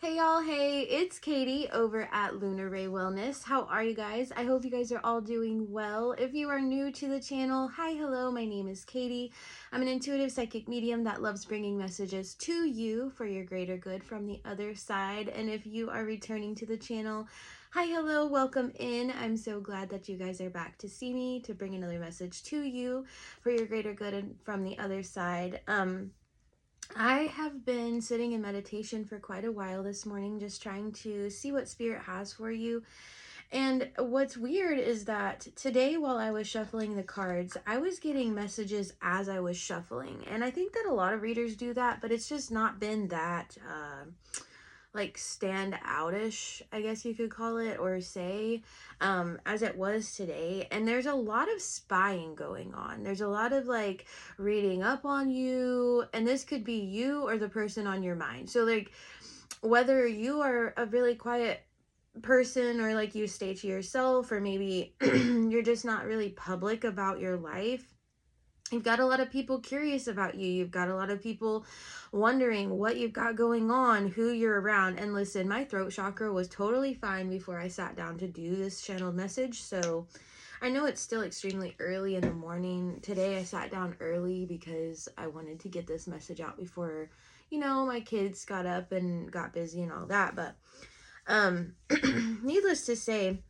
Hey y'all, hey, it's Katie over at Lunar Ray Wellness. How are you guys? I hope you guys are all doing well. If you are new to the channel, hi, hello, my name is Katie. I'm an intuitive psychic medium that loves bringing messages to you for your greater good from the other side. And if you are returning to the channel, hi, hello, welcome in. I'm so glad that you guys are back to see me, to bring another message to you for your greater good and from the other side. I have been sitting in meditation for quite a while this morning, just trying to see what spirit has for you. And what's weird is that today, while I was shuffling the cards, I was getting messages as I was shuffling. And I think that a lot of readers do that, but it's just not been that like stand outish, I guess you could call it, or say, as it was today. And there's a lot of spying going on. There's a lot of like reading up on you, and this could be you or the person on your mind. So like whether you are a really quiet person, or like you stay to yourself, or maybe you're just not really public about your life, you've got a lot of people curious about you. You've got a lot of people wondering what you've got going on, who you're around. And listen, my throat chakra was totally fine before I sat down to do this channeled message. So I know it's still extremely early in the morning. Today I sat down early because I wanted to get this message out before, my kids got up and got busy and all that. But needless to say,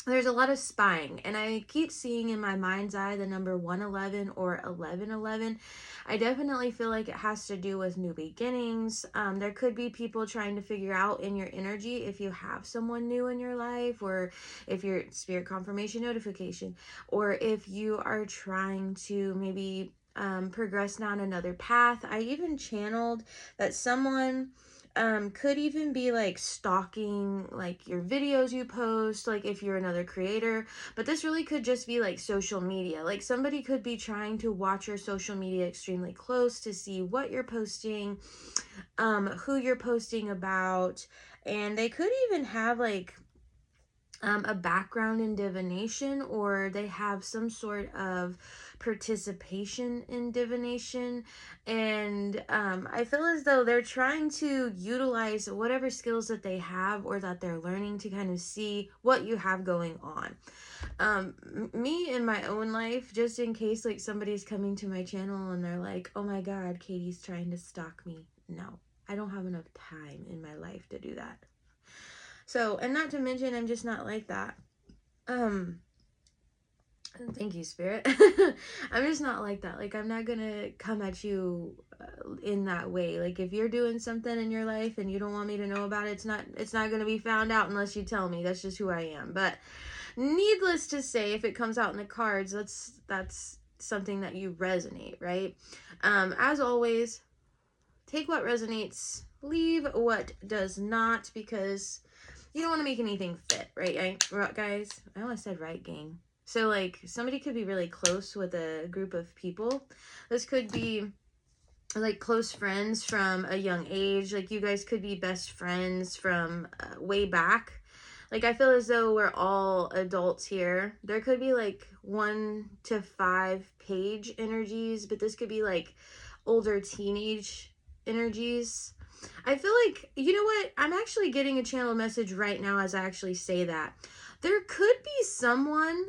there's a lot of spying, and I keep seeing in my mind's eye the number 111 or 1111. I definitely feel like it has to do with new beginnings. There could be people trying to figure out in your energy if you have someone new in your life, or if your spirit confirmation notification, or if you are trying to maybe progress down another path. I even channeled that someone could even be like stalking like your videos you post, like if you're another creator. But this really could just be like social media. Like somebody could be trying to watch your social media extremely close to see what you're posting, who you're posting about, and they could even have like a background in divination, or they have some sort of participation in divination. And I feel as though they're trying to utilize whatever skills that they have or that they're learning to kind of see what you have going on. Me in my own life, just in case like somebody's coming to my channel and they're like, oh my god, Katie's trying to stalk me. No, I don't have enough time in my life to do that. So, and not to mention, I'm just not like that. Thank you, Spirit. I'm just not like that. Like, I'm not gonna come at you in that way. Like, if you're doing something in your life and you don't want me to know about it, it's not gonna be found out unless you tell me. That's just who I am. But needless to say, if it comes out in the cards, that's something that you resonate, right? As always, take what resonates, leave what does not, because you don't want to make anything fit, right, guys? I almost said right, gang. So, like, somebody could be really close with a group of people. This could be, like, close friends from a young age. Like, you guys could be best friends from way back. Like, I feel as though we're all adults here. There could be, like, 1 to 5 page energies, but this could be, like, older teenage energies. I feel like, you know what? I'm actually getting a channel message right now as I actually say that. There could be someone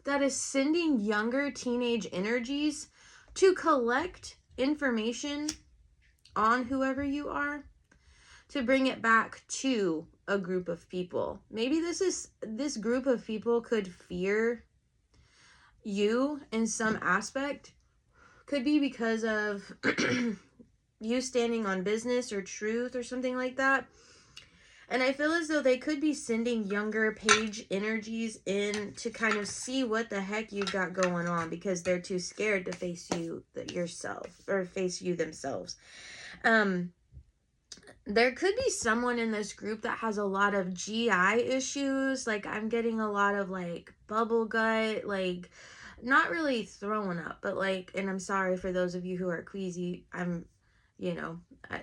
that is sending younger teenage energies to collect information on whoever you are, to bring it back to a group of people. Maybe this group of people could fear you in some aspect. Could be because of you standing on business or truth or something like that. And I feel as though they could be sending younger page energies in to kind of see what the heck you got going on, because they're too scared to face you yourself, or face you themselves. There could be someone in this group that has a lot of GI issues. Like, I'm getting a lot of like bubble gut, like not really throwing up, but like, and I'm sorry for those of you who are queasy.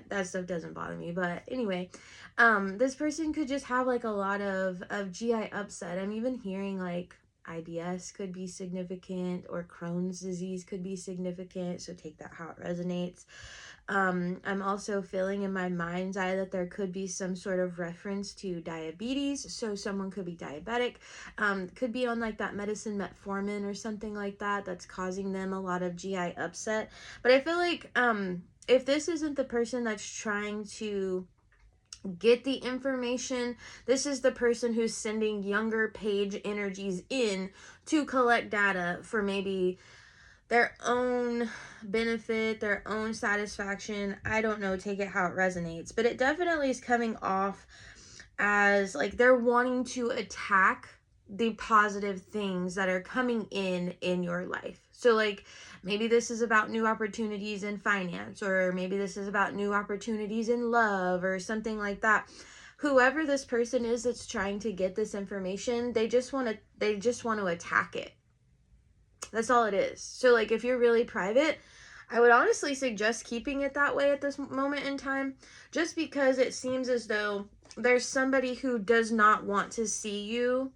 That stuff doesn't bother me. But anyway, this person could just have like a lot of GI upset. I'm even hearing like IBS could be significant, or Crohn's disease could be significant. So take that how it resonates. I'm also feeling in my mind's eye that there could be some sort of reference to diabetes. So someone could be diabetic, could be on like that medicine metformin or something like that that's causing them a lot of GI upset. But I feel like if this isn't the person that's trying to get the information, this is the person who's sending younger page energies in to collect data for maybe their own benefit, their own satisfaction. I don't know, take it how it resonates, but it definitely is coming off as like they're wanting to attack the positive things that are coming in your life. So like maybe this is about new opportunities in finance, or maybe this is about new opportunities in love or something like that. Whoever this person is that's trying to get this information, they just want to attack it. That's all it is. So like if you're really private, I would honestly suggest keeping it that way at this moment in time, just because it seems as though there's somebody who does not want to see you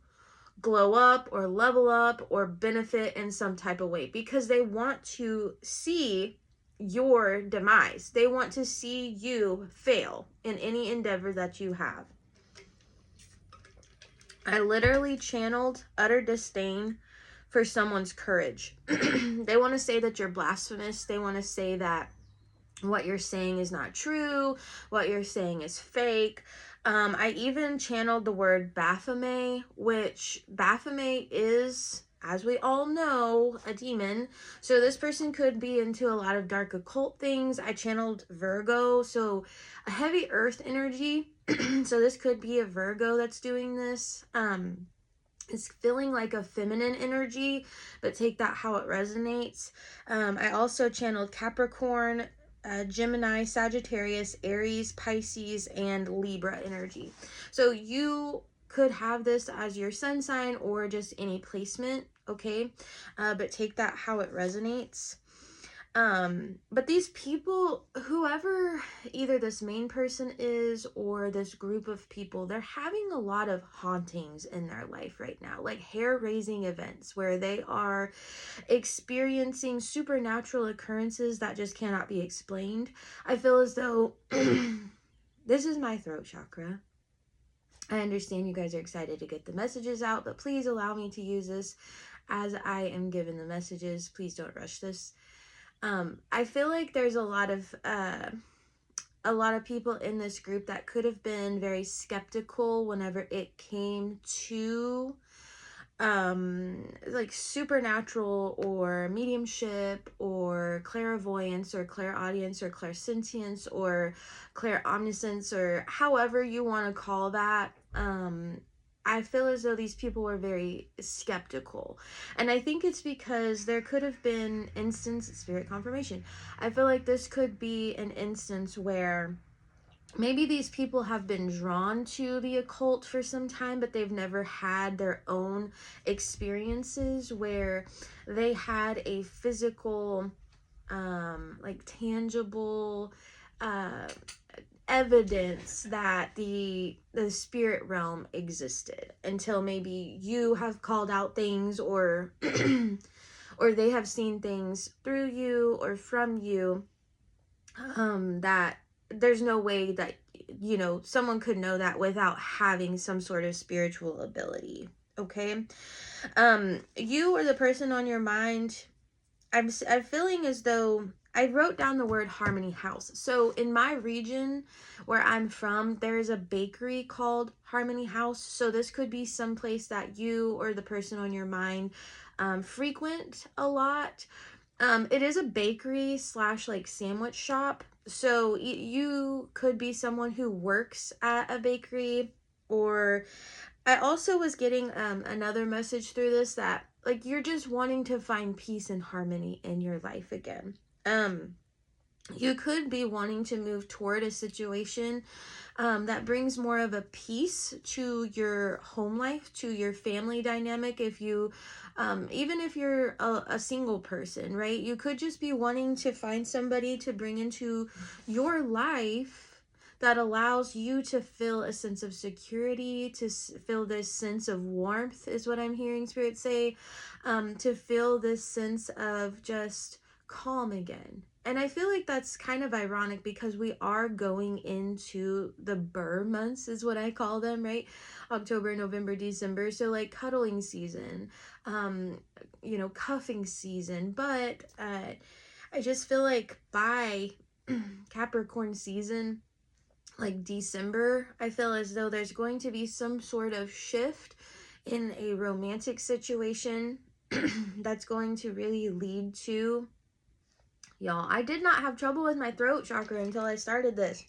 glow up or level up or benefit in some type of way, because they want to see your demise. They want to see you fail in any endeavor that you have. I literally channeled utter disdain for someone's courage. They want to say that you're blasphemous. They want to say that what you're saying is not true, what you're saying is fake. I even channeled the word Baphomet, which Baphomet is, as we all know, a demon. So this person could be into a lot of dark occult things. I channeled Virgo, so a heavy earth energy. So this could be a Virgo that's doing this. It's feeling like a feminine energy, but take that how it resonates. I also channeled Capricorn, Gemini, Sagittarius, Aries, Pisces, and Libra energy. So you could have this as your sun sign or just any placement, okay? But take that how it resonates. But these people, whoever either this main person is or this group of people, they're having a lot of hauntings in their life right now, like hair-raising events where they are experiencing supernatural occurrences that just cannot be explained. I feel as though this is my throat chakra. I understand you guys are excited to get the messages out, but please allow me to use this as I am given the messages. Please don't rush this. I feel like there's a lot of people in this group that could have been very skeptical whenever it came to like supernatural or mediumship or clairvoyance or clairaudience or clairsentience or clairomniscience, or however you want to call that. I feel as though these people were very skeptical. And I think it's because there could have been spirit confirmation. I feel like this could be an instance where maybe these people have been drawn to the occult for some time, but they've never had their own experiences where they had a physical, like tangible, evidence that the spirit realm existed, until maybe you have called out things, or or they have seen things through you or from you, that there's no way that, you know, someone could know that without having some sort of spiritual ability. Okay. You or the person on your mind, I'm feeling as though I wrote down the word Harmony House. So in my region where I'm from, there is a bakery called Harmony House. So this could be some place that you or the person on your mind frequent a lot. It is a bakery / like sandwich shop. So you could be someone who works at a bakery. Or I also was getting another message through this that like you're just wanting to find peace and harmony in your life again. You could be wanting to move toward a situation that brings more of a peace to your home life, to your family dynamic. If you, even if you're a single person, right? You could just be wanting to find somebody to bring into your life that allows you to feel a sense of security, to feel this sense of warmth, is what I'm hearing Spirit say, to feel this sense of just calm again. And I feel like that's kind of ironic because we are going into the burr months, is what I call them, right? October, November, December. So like cuddling season, um, cuffing season. But I just feel like by Capricorn season, like December, I feel as though there's going to be some sort of shift in a romantic situation that's going to really lead to, y'all, I did not have trouble with my throat chakra until I started this.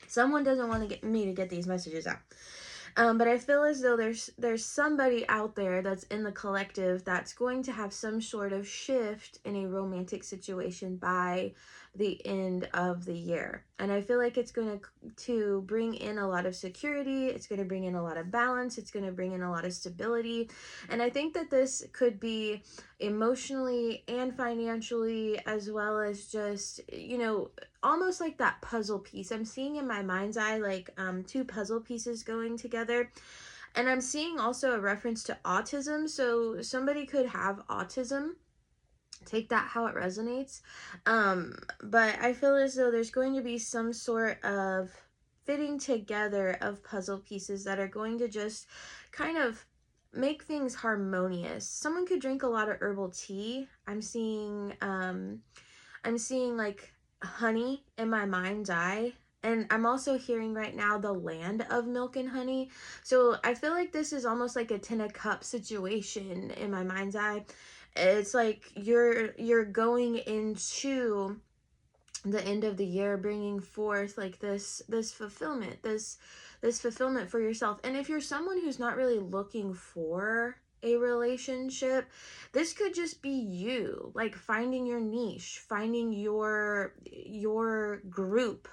Someone doesn't want to get me to get these messages out. But I feel as though there's somebody out there that's in the collective that's going to have some sort of shift in a romantic situation by the end of the year. And I feel like it's going to bring in a lot of security. It's going to bring in a lot of balance. It's going to bring in a lot of stability. And I think that this could be emotionally and financially, as well as just, almost like that puzzle piece. I'm seeing in my mind's eye like two puzzle pieces going together. And I'm seeing also a reference to autism. So somebody could have autism. Take that how it resonates. But I feel as though there's going to be some sort of fitting together of puzzle pieces that are going to just kind of make things harmonious. Someone could drink a lot of herbal tea. I'm seeing like honey in my mind's eye. And I'm also hearing right now the land of milk and honey. So I feel like this is almost like a 10 of cups situation in my mind's eye. It's like you're going into the end of the year bringing forth like this fulfillment, this fulfillment for yourself. And if you're someone who's not really looking for a relationship, this could just be you, like finding your niche, finding your group.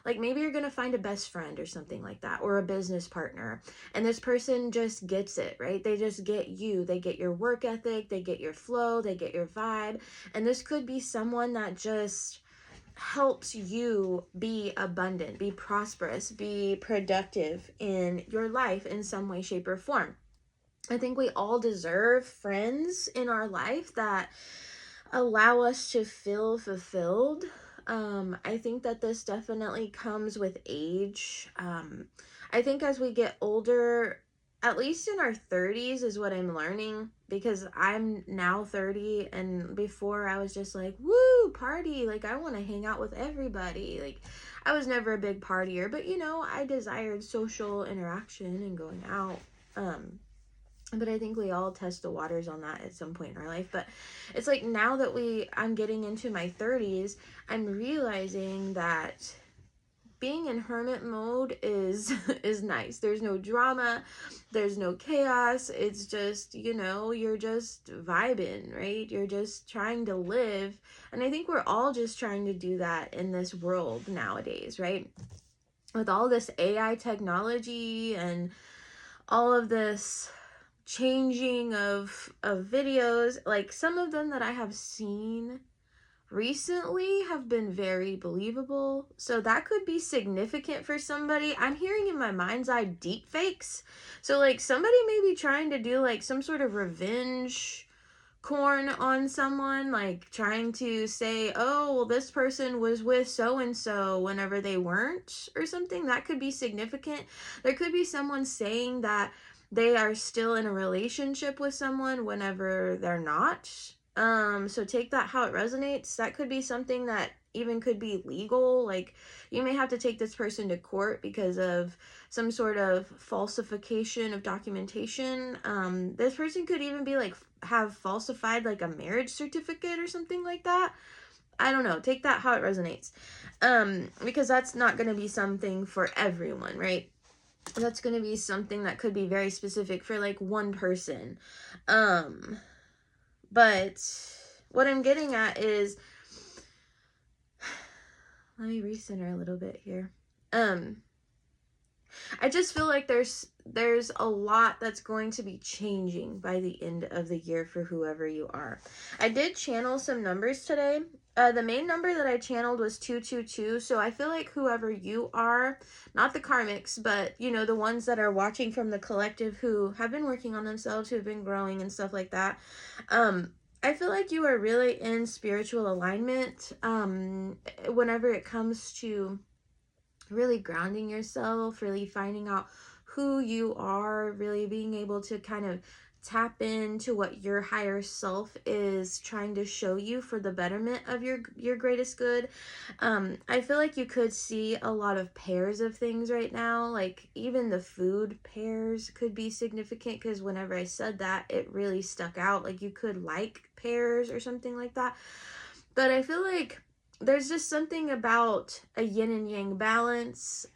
Like maybe you're gonna find a best friend or something like that, or a business partner, and this person just gets it, right? They just get you. They get your work ethic, they get your flow, they get your vibe. And this could be someone that just helps you be abundant, be prosperous, be productive in your life in some way, shape, or form. I think we all deserve friends in our life that allow us to feel fulfilled. I think that this definitely comes with age. I think as we get older, at least in our 30s is what I'm learning, because I'm now 30, and before I was just like, woo, party, like I want to hang out with everybody. Like I was never a big partier, but I desired social interaction and going out. But I think we all test the waters on that at some point in our life. But it's like now that I'm getting into my 30s, I'm realizing that being in hermit mode is nice. There's no drama, there's no chaos. It's just, you're just vibing, right? You're just trying to live. And I think we're all just trying to do that in this world nowadays, right? With all this AI technology and all of this changing of videos, like some of them that I have seen recently have been very believable, so that could be significant for somebody. I'm hearing in my mind's eye deep fakes, so like somebody may be trying to do like some sort of revenge corn on someone, like trying to say, oh well, this person was with so and so whenever they weren't, or something. That could be significant. There could be someone saying that they are still in a relationship with someone whenever they're not. So take that how it resonates. That could be something that even could be legal. Like you may have to take this person to court because of some sort of falsification of documentation. This person could even be like have falsified like a marriage certificate or something like that. I don't know. Take that how it resonates. Because that's not going to be something for everyone, right? That's going to be something that could be very specific for like one person. But what I'm getting at is, let me recenter a little bit here. I just feel like there's a lot that's going to be changing by the end of the year for whoever you are. I did channel some numbers today. The main number that I channeled was 222. So I feel like whoever you are, not the karmics, but the ones that are watching from the collective who have been working on themselves, who have been growing and stuff like that. I feel like you are really in spiritual alignment whenever it comes to really grounding yourself, really finding out who you are, really being able to kind of tap into what your higher self is trying to show you for the betterment of your greatest good. I feel like you could see a lot of pairs of things right now, like even the food pairs could be significant, because whenever I said that, it really stuck out. Like you could like pears or something like that. But I feel like there's just something about a yin and yang balance,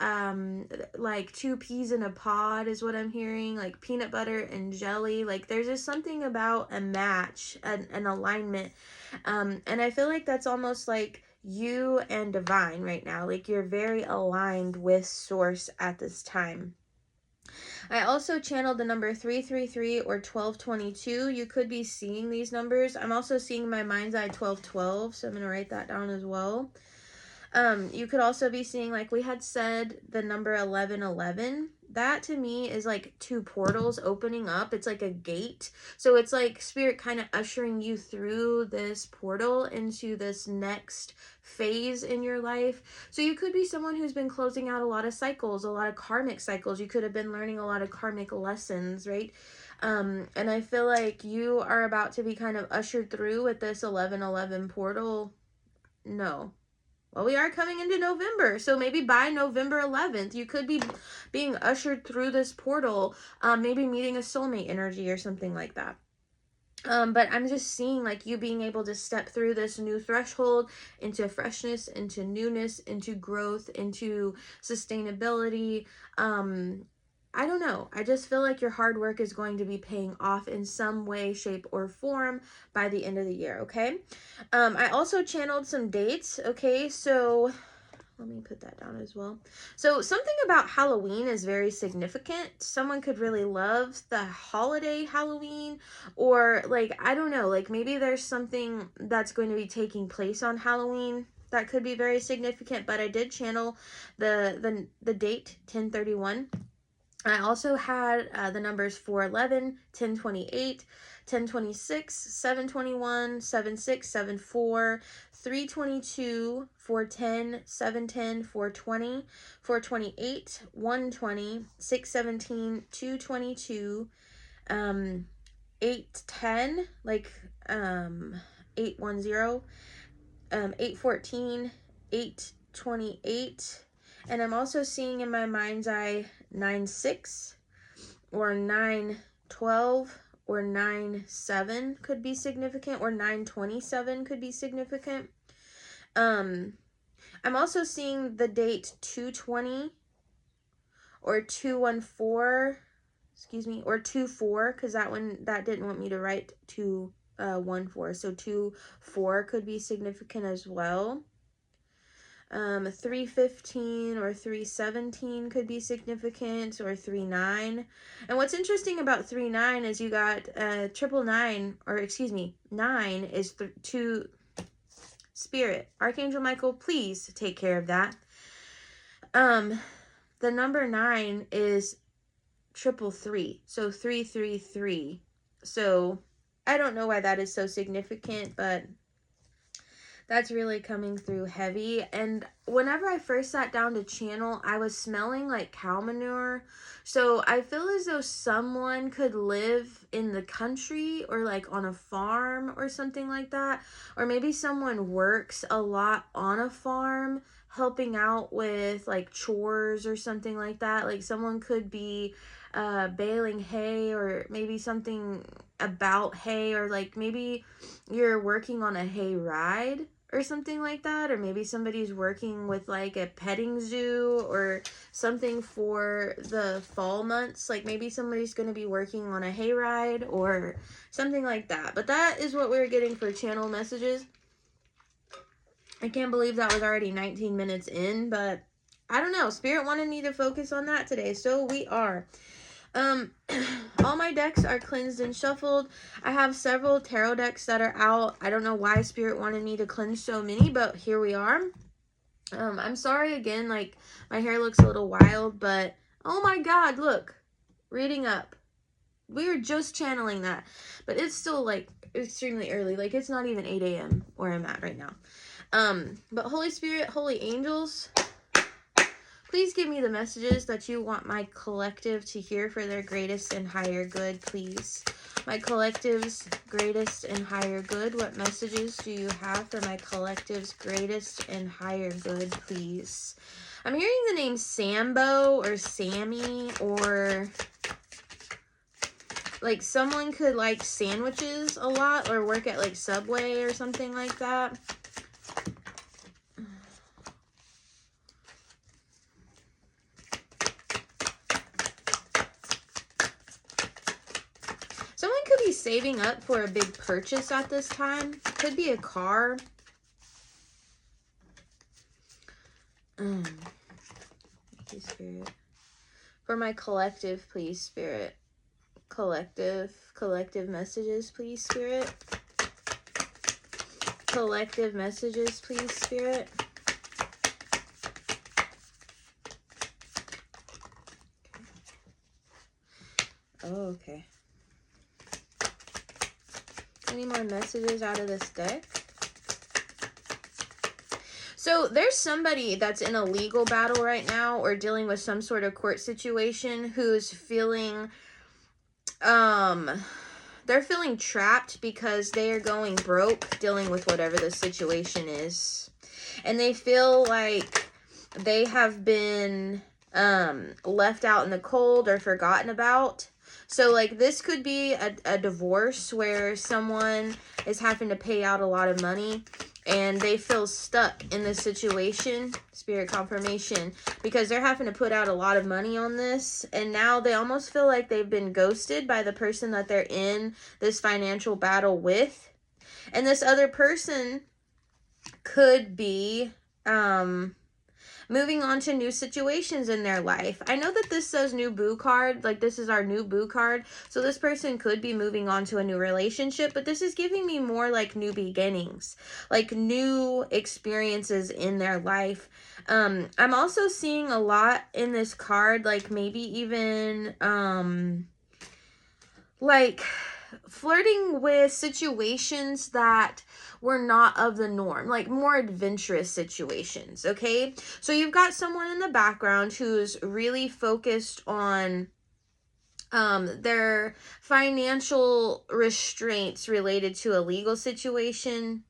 like 2 peas in a pod is what I'm hearing, like peanut butter and jelly. Like there's just something about a match, an alignment, and I feel like that's almost like you and divine right now. Like you're very aligned with source at this time. I also channeled the number 333 or 1222. You could be seeing these numbers. I'm also seeing in my mind's eye 1212, so I'm going to write that down as well. You could also be seeing, like we had said, the number 1111. That to me is like 2 portals opening up. It's like a gate. So it's like spirit kind of ushering you through this portal into this next phase in your life. So you could be someone who's been closing out a lot of cycles, a lot of karmic cycles. You could have been learning a lot of karmic lessons, right? And I feel like you are about to be kind of ushered through with this 1111 portal. No. Well, we are coming into November, so maybe by November 11th, you could be being ushered through this portal, maybe meeting a soulmate energy or something like that. But I'm just seeing like you being able to step through this new threshold into freshness, into newness, into growth, into sustainability. I don't know. I just feel like your hard work is going to be paying off in some way, shape, or form by the end of the year, okay? I also channeled some dates, okay? So let me put that down as well. So something about Halloween is very significant. Someone could really love the holiday Halloween, or like, I don't know, like maybe there's something that's going to be taking place on Halloween that could be very significant, but I did channel the date 1031. I also had the numbers 411, 1028, 1026, 721, 76, 74, 322, 410, 710, 420, 428, 120, 617, 222, 810, like 810, 814, 828. And I'm also seeing in my mind's eye 9-6 or 9-12 or 9-7 could be significant, or 9-27 could be significant. I'm also seeing the date 220 or 214, excuse me, or 24, because that didn't want me to write 214, so 24 could be significant as well. 315 or 317 could be significant, or 39. And what's interesting about 39 is you got 999, or excuse me, 9 is to Spirit. Archangel Michael, please take care of that. The number 9 is 333, so 333. So I don't know why that is so significant, but that's really coming through heavy. And whenever I first sat down to channel, I was smelling like cow manure. So I feel as though someone could live in the country or like on a farm or something like that. Or maybe someone works a lot on a farm, helping out with like chores or something like that. Like someone could be baling hay, or maybe something about hay, or like maybe you're working on a hay ride or something like that, or maybe somebody's working with like a petting zoo or something for the fall months. Like maybe somebody's going to be working on a hayride or something like that. But that is what we're getting for channel messages. I can't believe that was already 19 minutes in, but I don't know. Spirit wanted me to focus on that today, so we are. All my decks are cleansed and shuffled. I have several tarot decks that are out. I don't know why Spirit wanted me to cleanse so many, but here we are. I'm sorry again, like my hair looks a little wild, but oh my god, look, reading up. We were just channeling that, but it's still like extremely early. Like, it's not even 8 a.m. where I'm at right now. But Holy Spirit, holy angels, please give me the messages that you want my collective to hear for their greatest and higher good, please. My collective's greatest and higher good. What messages do you have for my collective's greatest and higher good, please? I'm hearing the name Sambo or Sammy, or like someone could like sandwiches a lot or work at like Subway or something like that. Someone could be saving up for a big purchase at this time. Could be a car. Thank you, Spirit. For my collective, please, Spirit. Collective messages, please, Spirit. Collective messages, please, Spirit. Oh, okay. Any more messages out of this deck? So there's somebody that's in a legal battle right now or dealing with some sort of court situation who's feeling, they're feeling trapped because they are going broke dealing with whatever the situation is. And they feel like they have been left out in the cold or forgotten about. So, like, this could be a divorce where someone is having to pay out a lot of money and they feel stuck in this situation, Spirit confirmation, because they're having to put out a lot of money on this. And now they almost feel like they've been ghosted by the person that they're in this financial battle with. And this other person could be moving on to new situations in their life. I know that this says new boo card, like this is our new boo card. So this person could be moving on to a new relationship, but this is giving me more like new beginnings, like new experiences in their life. I'm also seeing a lot in this card, like maybe even, like flirting with situations that were not of the norm, like more adventurous situations, okay? So you've got someone in the background who's really focused on their financial restraints related to a legal situation.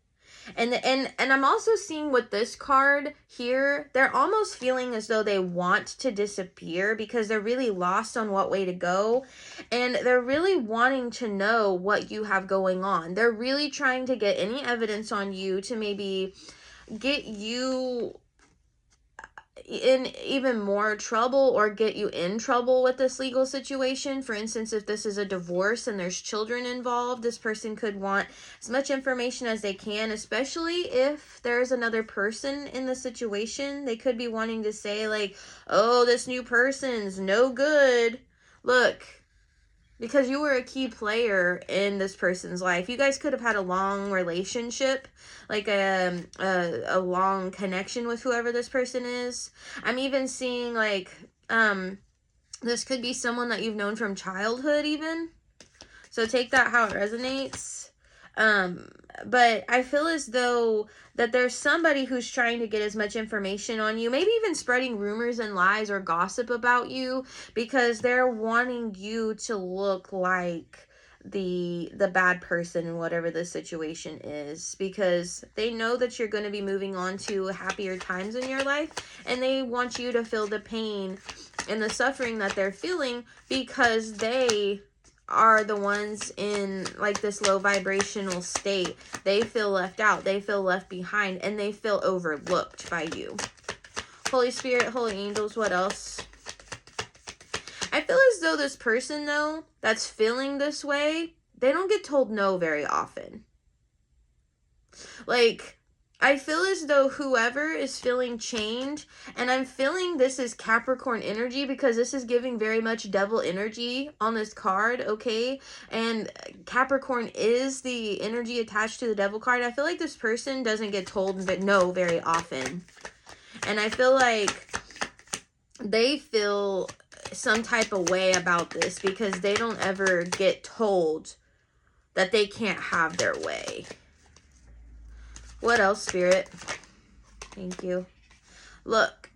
And I'm also seeing with this card here, they're almost feeling as though they want to disappear because they're really lost on what way to go. And they're really wanting to know what you have going on. They're really trying to get any evidence on you to maybe get you in even more trouble or get you in trouble with this legal situation. For instance, if this is a divorce and there's children involved, this person could want as much information as they can, especially if there's another person in the situation. They could be wanting to say like, oh, this new person's no good. Look, because you were a key player in this person's life. You guys could have had a long relationship, like a long connection with whoever this person is. I'm even seeing like, this could be someone that you've known from childhood even. So take that how it resonates. But I feel as though that there's somebody who's trying to get as much information on you, maybe even spreading rumors and lies or gossip about you, because they're wanting you to look like the bad person in whatever the situation is, because they know that you're going to be moving on to happier times in your life, and they want you to feel the pain and the suffering that they're feeling, because they are the ones in like this low vibrational state. They feel left out, they feel left behind, and they feel overlooked by you. Holy Spirit, holy angels, what else? I feel as though this person though that's feeling this way, they don't get told no very often. Like, I feel as though whoever is feeling change, and I'm feeling this is Capricorn energy because this is giving very much devil energy on this card, okay? And Capricorn is the energy attached to the devil card. I feel like this person doesn't get told no very often. And I feel like they feel some type of way about this because they don't ever get told that they can't have their way. What else, Spirit? Thank you. Look,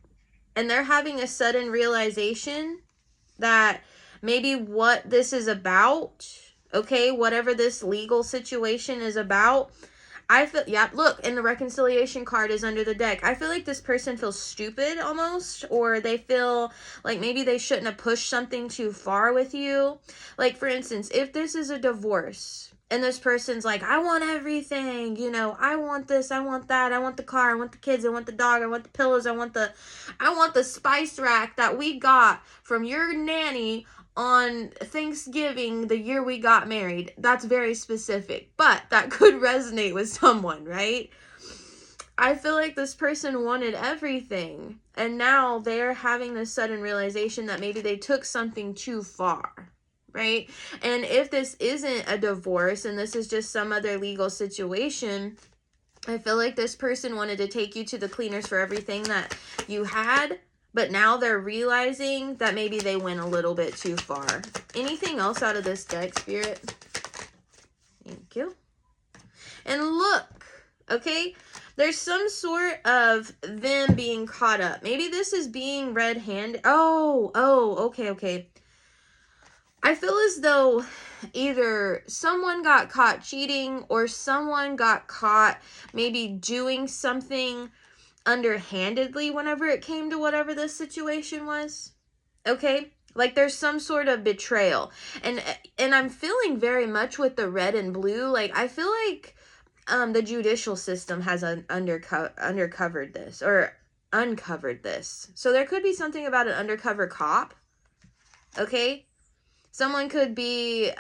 and they're having a sudden realization that maybe what this is about, okay, whatever this legal situation is about, I feel, yeah, look, and the reconciliation card is under the deck. I feel like this person feels stupid almost, or they feel like maybe they shouldn't have pushed something too far with you. Like, for instance, if this is a divorce and this person's like, I want everything, you know, I want this, I want that, I want the car, I want the kids, I want the dog, I want the pillows, I want the spice rack that we got from your nanny on Thanksgiving the year we got married. That's very specific, but that could resonate with someone, right? I feel like this person wanted everything, and now they're having this sudden realization that maybe they took something too far, right? And if this isn't a divorce and this is just some other legal situation, I feel like this person wanted to take you to the cleaners for everything that you had, but now they're realizing that maybe they went a little bit too far. Anything else out of this deck, Spirit? Thank you. And look, okay, there's some sort of them being caught up. Maybe this is being red-handed. Okay. I feel as though either someone got caught cheating or someone got caught maybe doing something underhandedly whenever it came to whatever this situation was. Okay? Like there's some sort of betrayal. And I'm feeling very much with the red and blue. Like I feel like the judicial system has uncovered this. So there could be something about an undercover cop. Okay? Someone could be,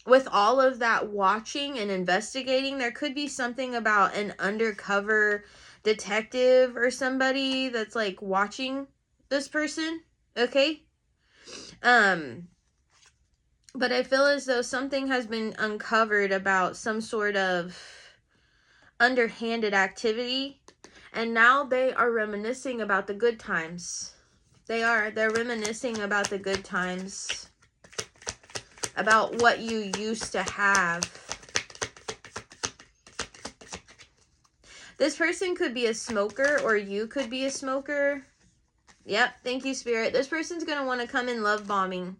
with all of that watching and investigating, there could be something about an undercover detective or somebody that's like watching this person, okay? But I feel as though something has been uncovered about some sort of underhanded activity, and now they are reminiscing about the good times. They're reminiscing about the good times, about what you used to have. This person could be a smoker, or you could be a smoker. Yep, thank you, Spirit. This person's going to want to come in love bombing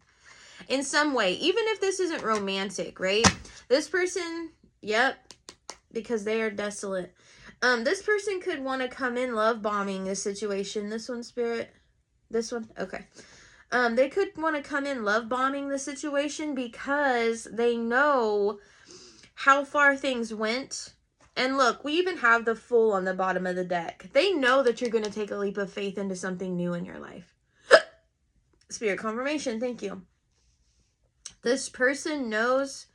in some way, even if this isn't romantic, right? This person, yep, because they are desolate. This person could want to come in love bombing this situation. This one, Spirit. This one, okay. They could want to come in love bombing the situation because they know how far things went. And look, we even have the Fool on the bottom of the deck. They know that you're going to take a leap of faith into something new in your life. Spirit confirmation, thank you. This person knows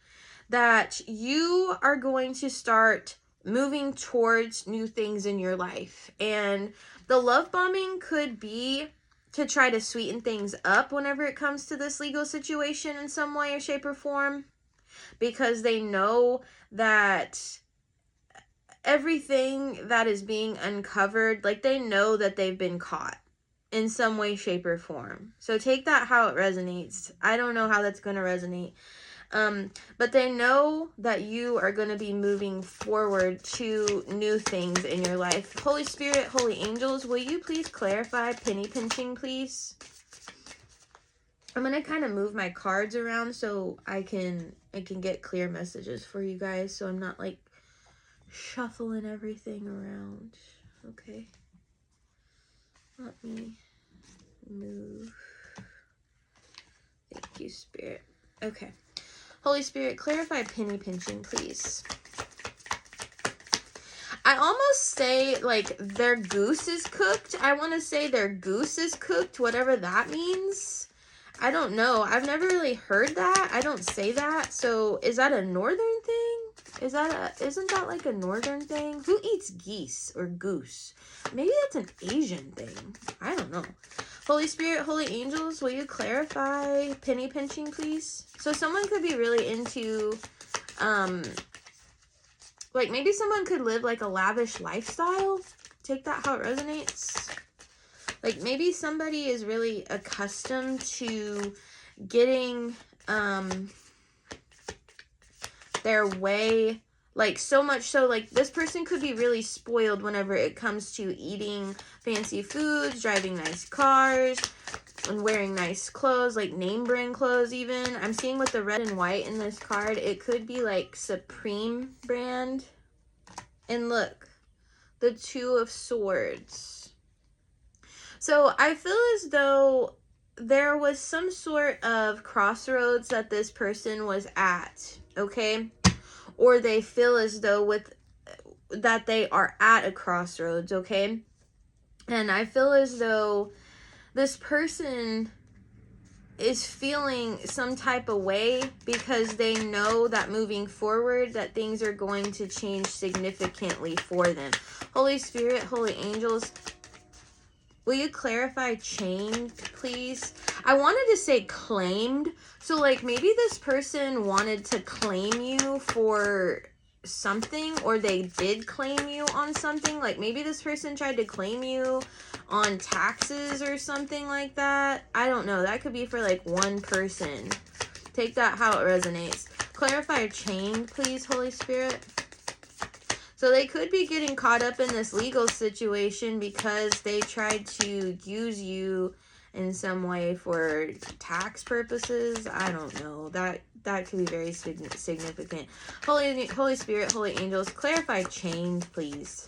that you are going to start moving towards new things in your life. And the love bombing could be to try to sweeten things up whenever it comes to this legal situation in some way or shape or form, because they know that everything that is being uncovered, like they know that they've been caught in some way, shape, or form. So take that how it resonates. I don't know how that's going to resonate. But they know that you are going to be moving forward to new things in your life. Holy Spirit, holy angels, will you please clarify penny pinching, please? I'm going to kind of move my cards around so I can get clear messages for you guys, so I'm not like shuffling everything around. Okay. Let me move. Thank you, Spirit. Okay. Holy Spirit, clarify penny pinching, please. I almost say, like, their goose is cooked. I want to say their goose is cooked, whatever that means. I don't know. I've never really heard that. I don't say that. So, is that a northern thing? Isn't that like a northern thing? Who eats geese or goose? Maybe that's an Asian thing. I don't know. Holy Spirit, holy angels, will you clarify penny pinching, please? So someone could be really into, like maybe someone could live like a lavish lifestyle. Take that how it resonates. Like maybe somebody is really accustomed to getting, their their way, like so much so, like this person could be really spoiled whenever it comes to eating fancy foods, driving nice cars, and wearing nice clothes, like name brand clothes even. I'm seeing with the red and white in this card, it could be like Supreme brand. And look, the Two of Swords. So I feel as though there was some sort of crossroads that this person was at, okay? Or they feel as though that they are at a crossroads, okay? And I feel as though this person is feeling some type of way because they know that moving forward that things are going to change significantly for them. Holy Spirit, holy angels, will you clarify chained, please? I wanted to say claimed. So like maybe this person wanted to claim you for something, or they did claim you on something. Like maybe this person tried to claim you on taxes or something like that. I don't know. That could be for like one person. Take that how it resonates. Clarify chain, please, Holy Spirit. So they could be getting caught up in this legal situation because they tried to use you in some way for tax purposes. I don't know. That could be very significant. Holy Spirit, holy angels, clarify chain, please.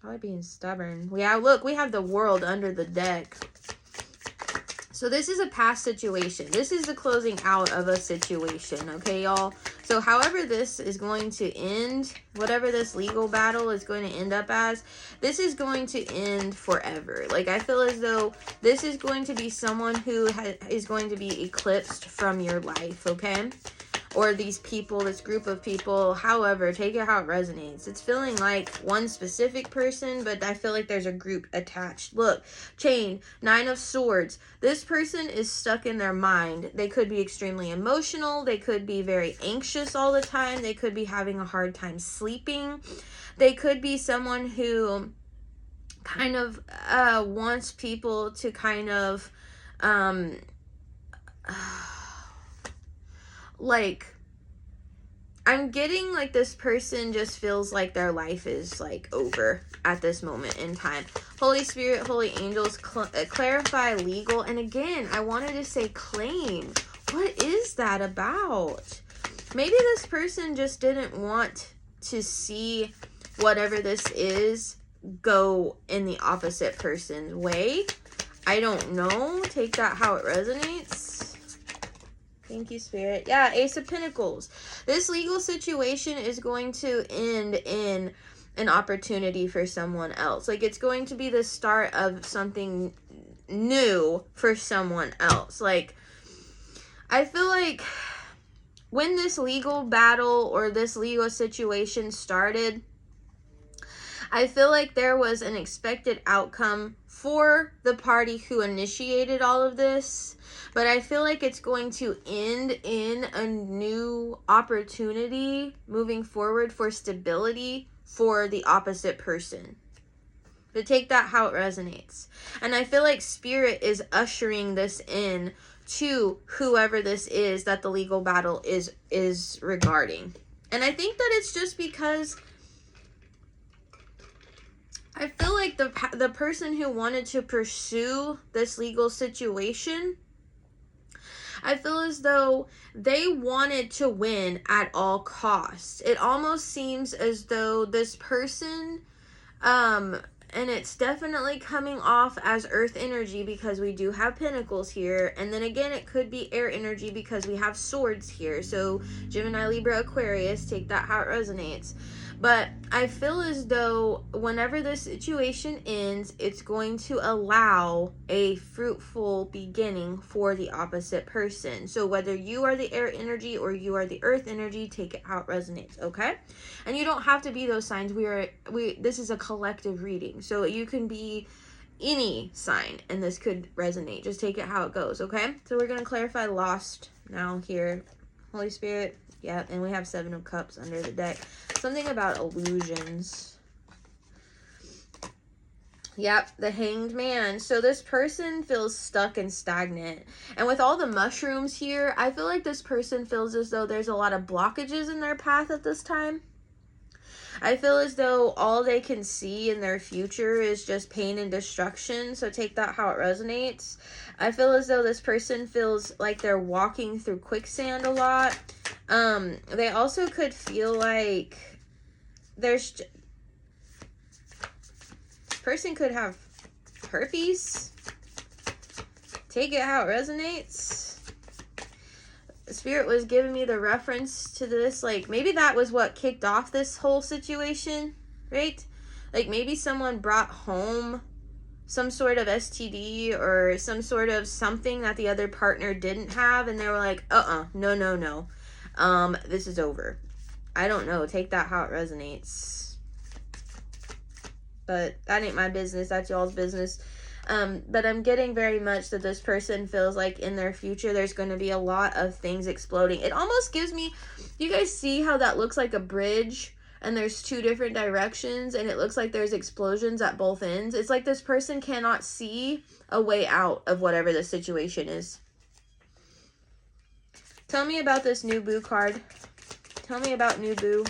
Probably being stubborn. Yeah, look, we have the World under the deck. So this is a past situation. This is the closing out of a situation, okay, y'all? So however this is going to end, whatever this legal battle is going to end up as, this is going to end forever. Like, I feel as though this is going to be someone who is going to be eclipsed from your life, okay? Or these people, this group of people, however, take it how it resonates. It's feeling like one specific person, but I feel like there's a group attached. Look, chain, 9 of Swords. This person is stuck in their mind. They could be extremely emotional. They could be very anxious all the time. They could be having a hard time sleeping. They could be someone who kind of wants people to kind of like, I'm getting like this person just feels like their life is like over at this moment in time. Holy Spirit, holy angels, clarify legal. And again, I wanted to say claim. What is that about? Maybe this person just didn't want to see whatever this is go in the opposite person's way. I don't know. Take that how it resonates. Thank you, Spirit. Yeah, Ace of Pentacles. This legal situation is going to end in an opportunity for someone else. Like, it's going to be the start of something new for someone else. Like, I feel like when this legal battle or this legal situation started, I feel like there was an expected outcome for the party who initiated all of this. But I feel like it's going to end in a new opportunity moving forward for stability for the opposite person. But take that how it resonates. And I feel like Spirit is ushering this in to whoever this is that the legal battle is regarding. And I think that it's just because I feel like the person who wanted to pursue this legal situation, I feel as though they wanted to win at all costs. It almost seems as though this person, and it's definitely coming off as earth energy because we do have pentacles here. And then again, it could be air energy because we have swords here. So Gemini, Libra, Aquarius, take that how it resonates. But I feel as though whenever this situation ends, it's going to allow a fruitful beginning for the opposite person. So whether you are the air energy or you are the earth energy, take it how it resonates, okay? And you don't have to be those signs. This is a collective reading. So you can be any sign and this could resonate. Just take it how it goes, okay? So we're going to clarify lost now here. Holy Spirit. Yeah, and we have 7 of Cups under the deck. Something about illusions. Yep, the Hanged Man. So this person feels stuck and stagnant. And with all the mushrooms here, I feel like this person feels as though there's a lot of blockages in their path at this time. I feel as though all they can see in their future is just pain and destruction. So take that how it resonates. I feel as though this person feels like they're walking through quicksand a lot. They also could feel like this person could have herpes. Take it how it resonates. Spirit was giving me the reference to this, like maybe that was what kicked off this whole situation, right? Like maybe someone brought home some sort of STD or some sort of something that the other partner didn't have, and they were like, no, this is over. I don't know, take that how it resonates. But that ain't my business, that's y'all's business. But I'm getting very much that this person feels like in their future there's going to be a lot of things exploding. It almost gives me, you guys see how that looks like a bridge and there's two different directions and it looks like there's explosions at both ends? It's like this person cannot see a way out of whatever the situation is. Tell me about this new boo card. Tell me about new boo.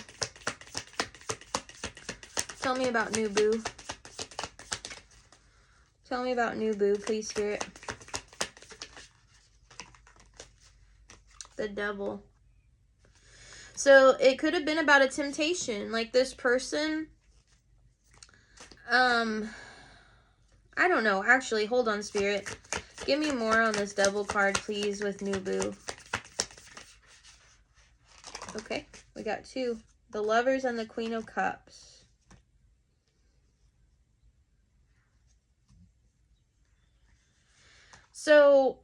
Tell me about new boo. Tell me about new boo, please, Spirit. The Devil. So it could have been about a temptation. Like this person, I don't know. Actually, hold on, Spirit. Give me more on this Devil card, please, with new boo. Okay, we got two. The Lovers and the Queen of Cups. So,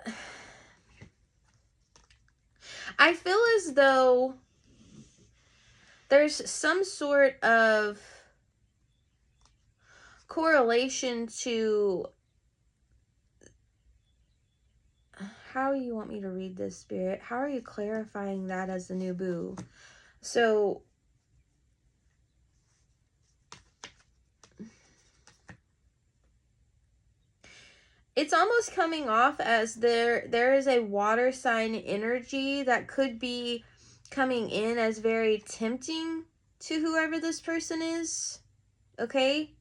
I feel as though there's some sort of correlation to, how do you want me to read this, Spirit? How are you clarifying that as the new boo? So, it's almost coming off as there is a water sign energy that could be coming in as very tempting to whoever this person is. Okay?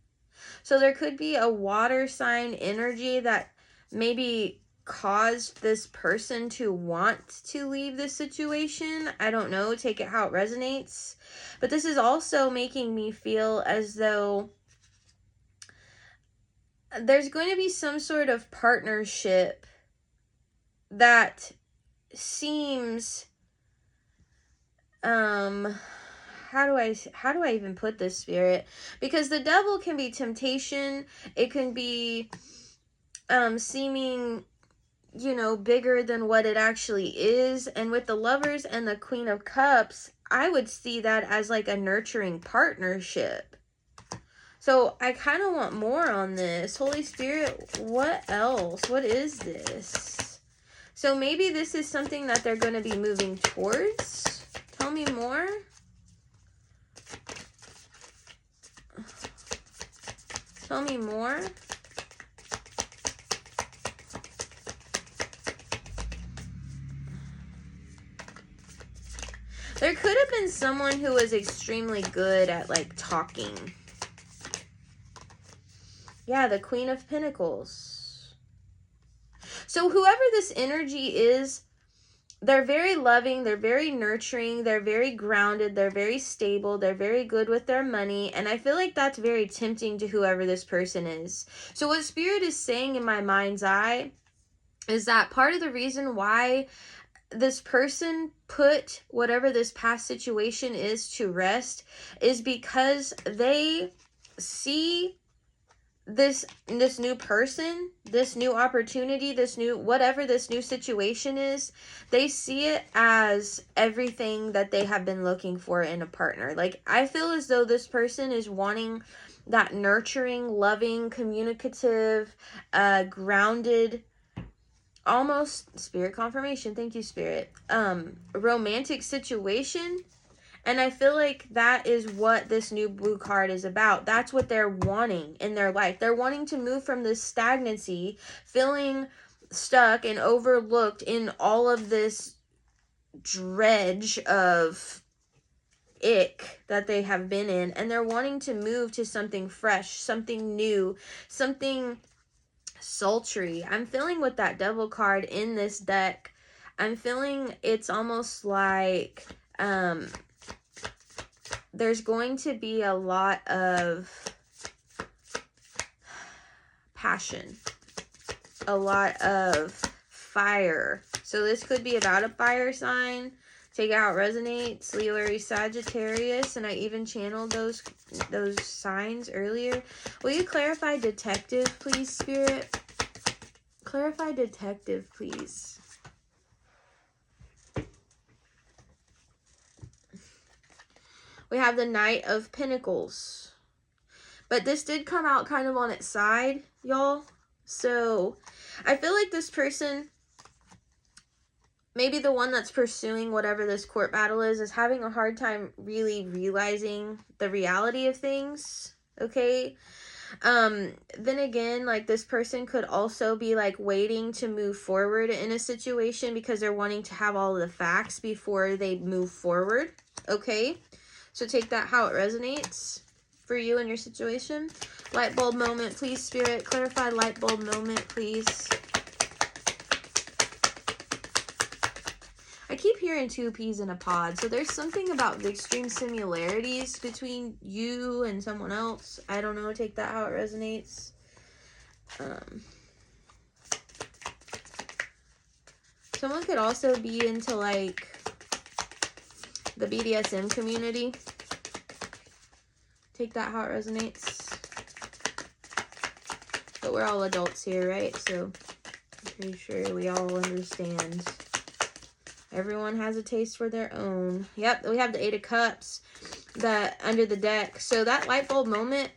So there could be a water sign energy that maybe caused this person to want to leave this situation. I don't know. Take it how it resonates. But this is also making me feel as though there's going to be some sort of partnership that seems, how do I even put this, Spirit? Because the Devil can be temptation. It can be seeming, you know, bigger than what it actually is. And with the Lovers and the Queen of Cups, I would see that as like a nurturing partnership. So I kind of want more on this. Holy Spirit, what else? What is this? So maybe this is something that they're going to be moving towards. Tell me more. Tell me more. There could have been someone who was extremely good at like talking. Yeah, the Queen of Pentacles. So whoever this energy is, they're very loving, they're very nurturing, they're very grounded, they're very stable, they're very good with their money, and I feel like that's very tempting to whoever this person is. So what Spirit is saying in my mind's eye is that part of the reason why this person put whatever this past situation is to rest is because they see this new person, this new opportunity, this new whatever this new situation is, they see it as everything that they have been looking for in a partner. Like I feel as though this person is wanting that nurturing, loving, communicative, grounded, almost Spirit confirmation, thank you, Spirit, romantic situation. And I feel like that is what this new blue card is about. That's what they're wanting in their life. They're wanting to move from this stagnancy, feeling stuck and overlooked in all of this dredge of ick that they have been in, and they're wanting to move to something fresh, something new, something sultry. I'm feeling with that devil card in this deck, I'm feeling it's almost like there's going to be a lot of passion, a lot of fire. So this could be about a fire sign. Take it how it resonates. Leo, Aries, Sagittarius, and I even channeled those signs earlier. Will you clarify detective, please, Spirit? Clarify detective, please. We have the Knight of Pentacles. But this did come out kind of on its side, y'all. So I feel like this person, maybe the one that's pursuing whatever this court battle is having a hard time really realizing the reality of things, okay? Then again, like, this person could also be, like, waiting to move forward in a situation because they're wanting to have all the facts before they move forward, okay? So take that how it resonates for you and your situation. Light bulb moment, please, Spirit. Clarify light bulb moment, please. I keep hearing two peas in a pod, so there's something about the extreme similarities between you and someone else. I don't know, take that how it resonates. Someone could also be into, like, the BDSM community. Take that how it resonates. But we're all adults here, right? So I'm pretty sure we all understand. Everyone has a taste for their own. Yep, we have the Eight of Cups that under the deck. So that light bulb moment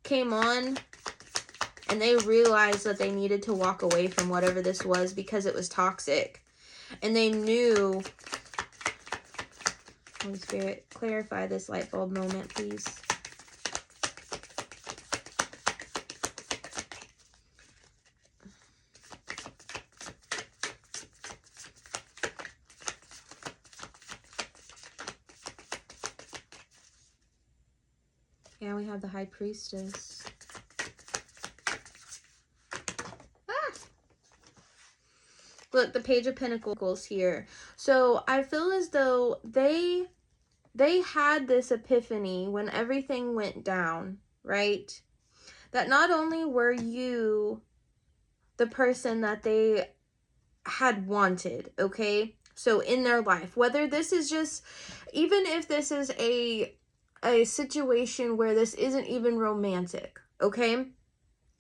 came on and they realized that they needed to walk away from whatever this was because it was toxic. And they knew... Holy Spirit, clarify this light bulb moment, please. Yeah, we have the High Priestess. Ah! Look, the Page of Pentacles here. So I feel as though they had this epiphany when everything went down, right? That not only were you the person that they had wanted, okay? So in their life, whether this is just, even if this is a situation where this isn't even romantic, okay?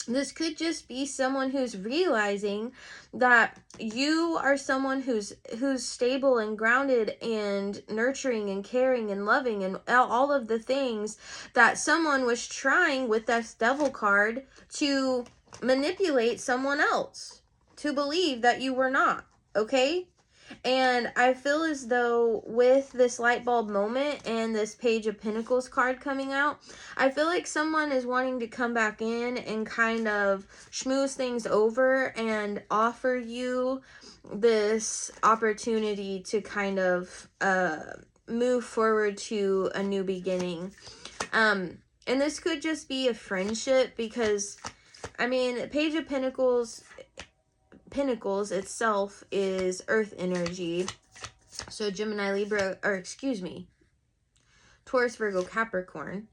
This could just be someone who's realizing that you are someone who's stable and grounded and nurturing and caring and loving and all of the things that someone was trying with this devil card to manipulate someone else to believe that you were not, okay? And I feel as though with this light bulb moment and this Page of Pentacles card coming out, I feel like someone is wanting to come back in and kind of schmooze things over and offer you this opportunity to kind of move forward to a new beginning. And this could just be a friendship because, I mean, Page of Pentacles itself is earth energy. So Gemini, Libra, or excuse me, Taurus, Virgo, Capricorn.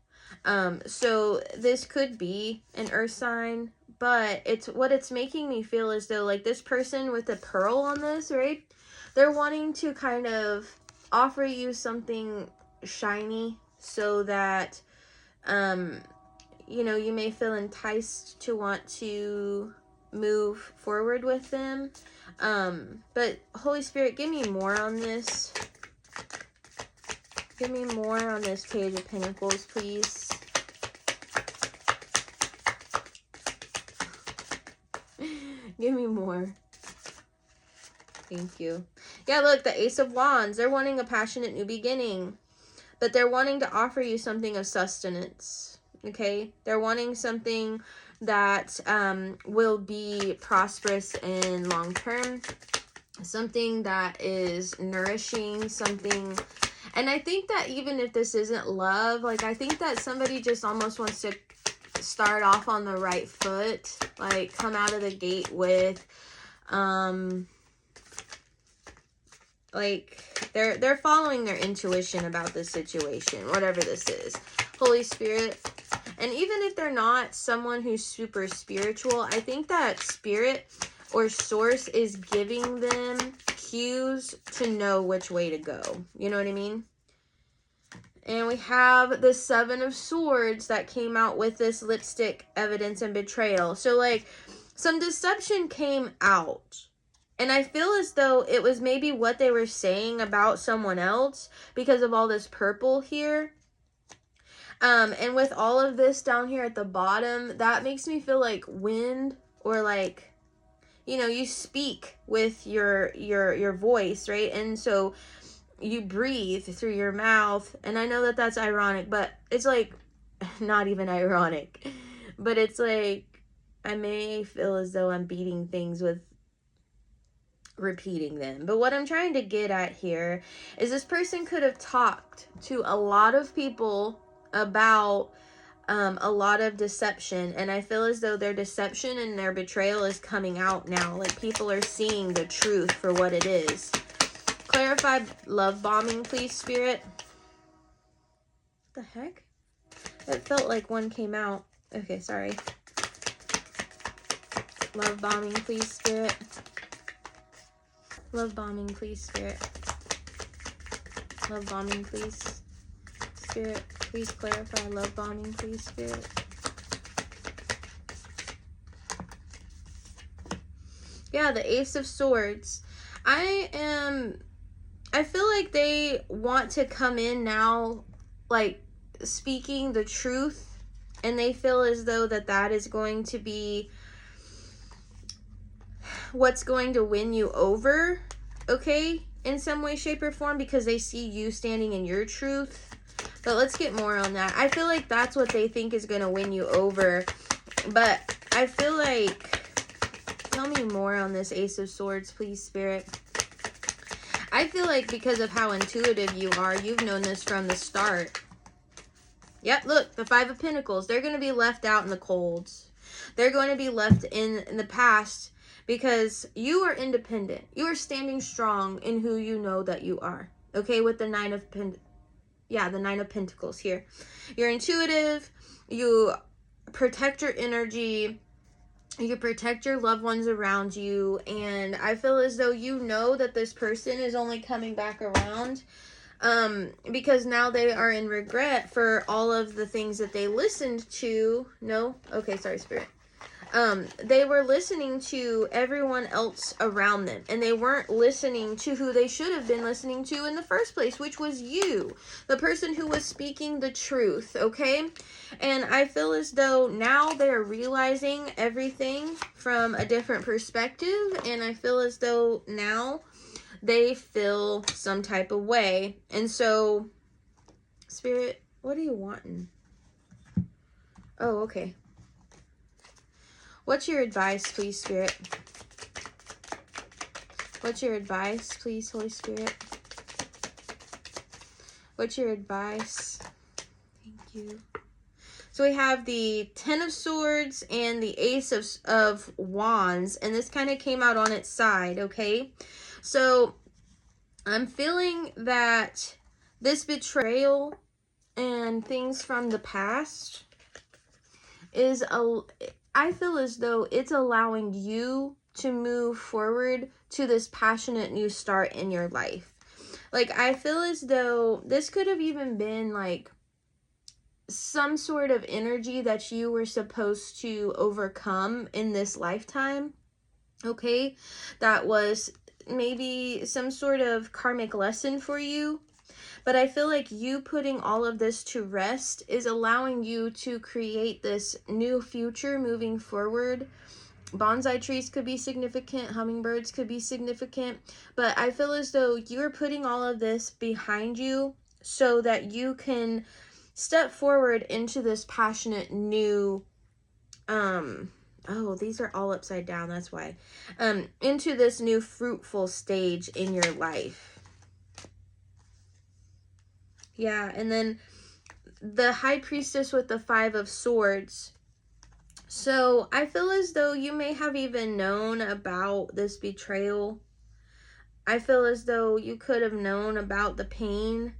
So this could be an earth sign, but it's making me feel as though, like, this person with the pearl on this, right? They're wanting to kind of offer you something shiny so that, you know, you may feel enticed to want to move forward with them. But Holy Spirit, give me more on this. Give me more on this Page of Pentacles, please. Give me more. Thank you. Yeah, look, the Ace of Wands. They're wanting a passionate new beginning. but they're wanting to offer you something of sustenance. Okay, they're wanting something that will be prosperous and long term, something that is nourishing, something. And I think that even if this isn't love, like, I think that somebody just almost wants to start off on the right foot, like come out of the gate with like they're following their intuition about this situation, whatever this is. Holy Spirit. And even if they're not someone who's super spiritual, I think that spirit or source is giving them cues to know which way to go. You know what I mean? And we have the Seven of Swords that came out with this lipstick, evidence, and betrayal. So, like, some deception came out. And I feel as though it was maybe what they were saying about someone else because of all this purple here. And with all of this down here at the bottom, that makes me feel like wind, or like, you know, you speak with your voice, right? And so you breathe through your mouth. And I know that that's ironic, but it's like not even ironic, but it's like I may feel as though I'm beating things with repeating them. But what I'm trying to get at here is this person could have talked to a lot of people about a lot of deception, and I feel as though their deception and their betrayal is coming out now. Like, people are seeing the truth for what it is. Clarify love bombing, please, Spirit. What the heck? It felt like one came out. Okay, sorry. Love bombing, please, Spirit. Love bombing, please, Spirit. Love bombing, please. Spirit, please clarify. Love bombing, please, Spirit. Yeah, the Ace of Swords. I feel like they want to come in now, like, speaking the truth, and they feel as though that is going to be what's going to win you over, okay, in some way, shape, or form, because they see you standing in your truth. But let's get more on that. I feel like that's what they think is going to win you over. But I feel like, tell me more on this Ace of Swords, please, Spirit. I feel like because of how intuitive you are, you've known this from the start. Yep, look, the Five of Pentacles. They're going to be left out in the colds. They're going to be left in the past because you are independent. You are standing strong in who you know that you are. Okay, with the Nine of Pentacles here. You're intuitive. You protect your energy. You protect your loved ones around you. And I feel as though you know that this person is only coming back around because now they are in regret for all of the things that they listened to. No? Okay, sorry, Spirit. They were listening to everyone else around them, and they weren't listening to who they should have been listening to in the first place, which was you, the person who was speaking the truth, okay? And I feel as though now they're realizing everything from a different perspective, and I feel as though now they feel some type of way. And so, Spirit, what are you wanting? Oh, okay. What's your advice, please, Spirit? What's your advice, please, Holy Spirit? What's your advice? Thank you. So we have the Ten of Swords and the Ace of Wands, and this kind of came out on its side, okay? So I'm feeling that this betrayal and things from the past is I feel as though it's allowing you to move forward to this passionate new start in your life. Like, I feel as though this could have even been like some sort of energy that you were supposed to overcome in this lifetime, okay? That was maybe some sort of karmic lesson for you. But I feel like you putting all of this to rest is allowing you to create this new future moving forward. Bonsai trees could be significant. Hummingbirds could be significant. But I feel as though you're putting all of this behind you so that you can step forward into this passionate new, oh, these are all upside down, that's why, into this new fruitful stage in your life. Yeah, and then the High Priestess with the 5 of Swords. So I feel as though you may have even known about this betrayal. I feel as though you could have known about the pain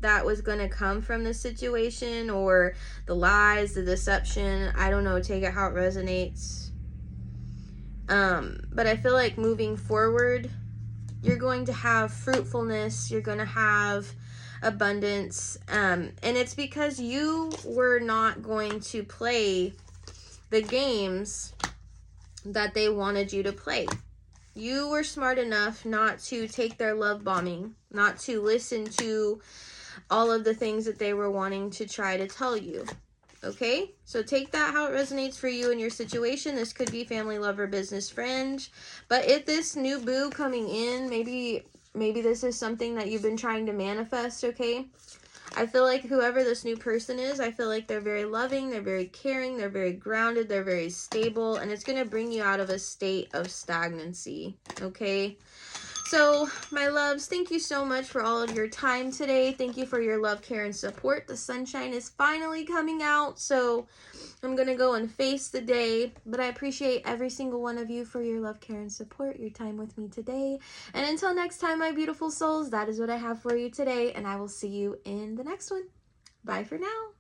that was going to come from this situation, or the lies, the deception. I don't know, take it how it resonates. But I feel like moving forward, you're going to have fruitfulness, you're going to have abundance, and it's because you were not going to play the games that they wanted you to play. You were smart enough not to take their love bombing, not to listen to all of the things that they were wanting to try to tell you. Okay, so take that how it resonates for you and your situation. This could be family, lover, business, friend. But if this new boo coming in, maybe this is something that you've been trying to manifest, okay? I feel like whoever this new person is, I feel like they're very loving, they're very caring, they're very grounded, they're very stable, and it's going to bring you out of a state of stagnancy, okay? So, my loves, thank you so much for all of your time today. Thank you for your love, care, and support. The sunshine is finally coming out, so I'm going to go and face the day. But I appreciate every single one of you for your love, care, and support, your time with me today. And until next time, my beautiful souls, that is what I have for you today, and I will see you in the next one. Bye for now.